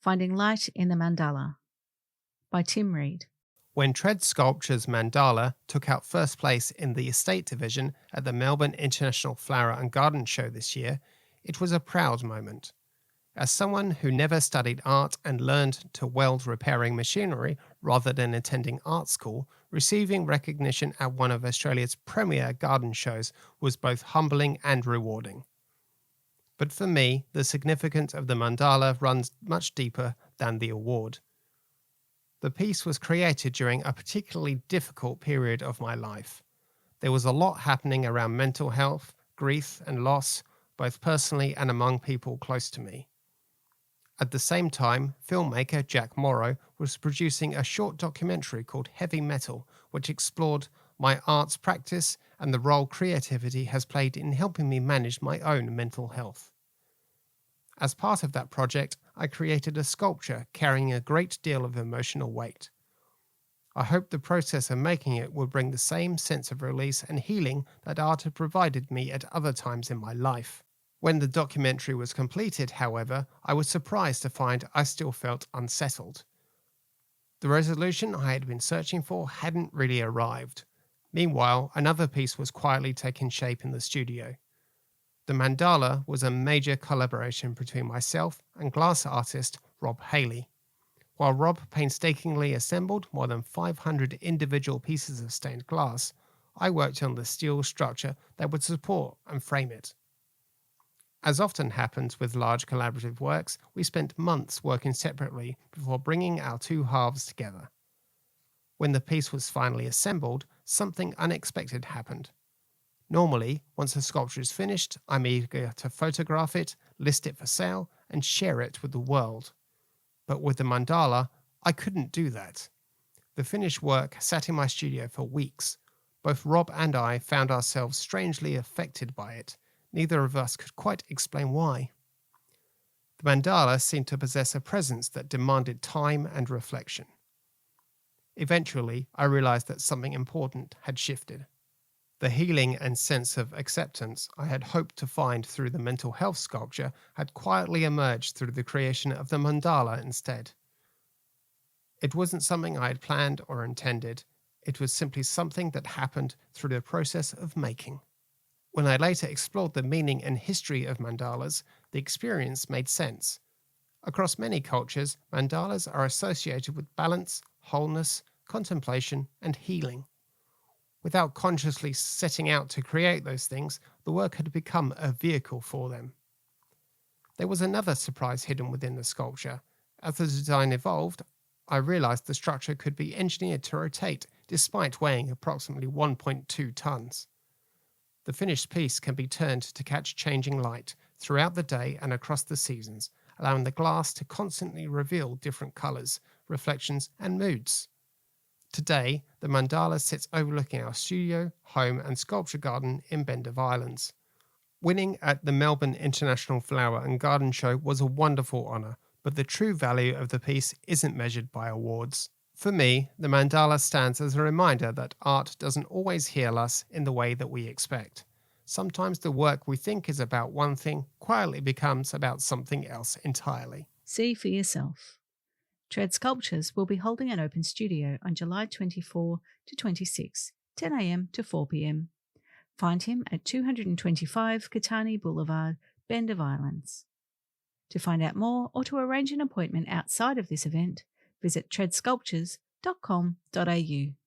Finding Light in the Mandala by Tim Read. When Tread Sculpture's Mandala took out first place in the Estate Division at the Melbourne International Flower and Garden Show this year, it was a proud moment. As someone who never studied art and learned to weld repairing machinery rather than attending art school, receiving recognition at one of Australia's premier garden shows was both humbling and rewarding. But for me, the significance of the mandala runs much deeper than the award. The piece was created during a particularly difficult period of my life. There was a lot happening around mental health, grief, and loss, both personally and among people close to me. At the same time, filmmaker Jack Morrow was producing a short documentary called Heavy Metal, which explored my arts practice and the role creativity has played in helping me manage my own mental health. As part of that project, I created a sculpture carrying a great deal of emotional weight. I hoped the process of making it would bring the same sense of release and healing that art had provided me at other times in my life. When the documentary was completed, however, I was surprised to find I still felt unsettled. The resolution I had been searching for hadn't really arrived. Meanwhile, another piece was quietly taking shape in the studio. The mandala was a major collaboration between myself and glass artist Rob Haley. While Rob painstakingly assembled more than 500 individual pieces of stained glass, I worked on the steel structure that would support and frame it. As often happens with large collaborative works, we spent months working separately before bringing our two halves together. When the piece was finally assembled, something unexpected happened. Normally, once a sculpture is finished, I'm eager to photograph it, list it for sale, and share it with the world. But with the mandala, I couldn't do that. The finished work sat in my studio for weeks. Both Rob and I found ourselves strangely affected by it. Neither of us could quite explain why. The mandala seemed to possess a presence that demanded time and reflection. Eventually, I realized that something important had shifted. The healing and sense of acceptance I had hoped to find through the mental health sculpture had quietly emerged through the creation of the mandala instead. It wasn't something I had planned or intended. It was simply something that happened through the process of making. When I later explored the meaning and history of mandalas, the experience made sense. Across many cultures, mandalas are associated with balance, wholeness, contemplation, and healing. Without consciously setting out to create those things, the work had become a vehicle for them. There was another surprise hidden within the sculpture. As the design evolved, I realized the structure could be engineered to rotate despite weighing approximately 1.2 tons. The finished piece can be turned to catch changing light throughout the day and across the seasons, allowing the glass to constantly reveal different colors, reflections, and moods. Today, the mandala sits overlooking our studio, home, and sculpture garden in Bendive Islands. Winning at the Melbourne International Flower and Garden Show was a wonderful honour, but the true value of the piece isn't measured by awards. For me, the mandala stands as a reminder that art doesn't always heal us in the way that we expect. Sometimes the work we think is about one thing quietly becomes about something else entirely. See for yourself. Tread Sculptures will be holding an open studio on July 24 to 26, 10 a.m. to 4 p.m. Find him at 225 Katani Boulevard, Bendive Islands. To find out more or to arrange an appointment outside of this event, visit treadsculptures.com.au.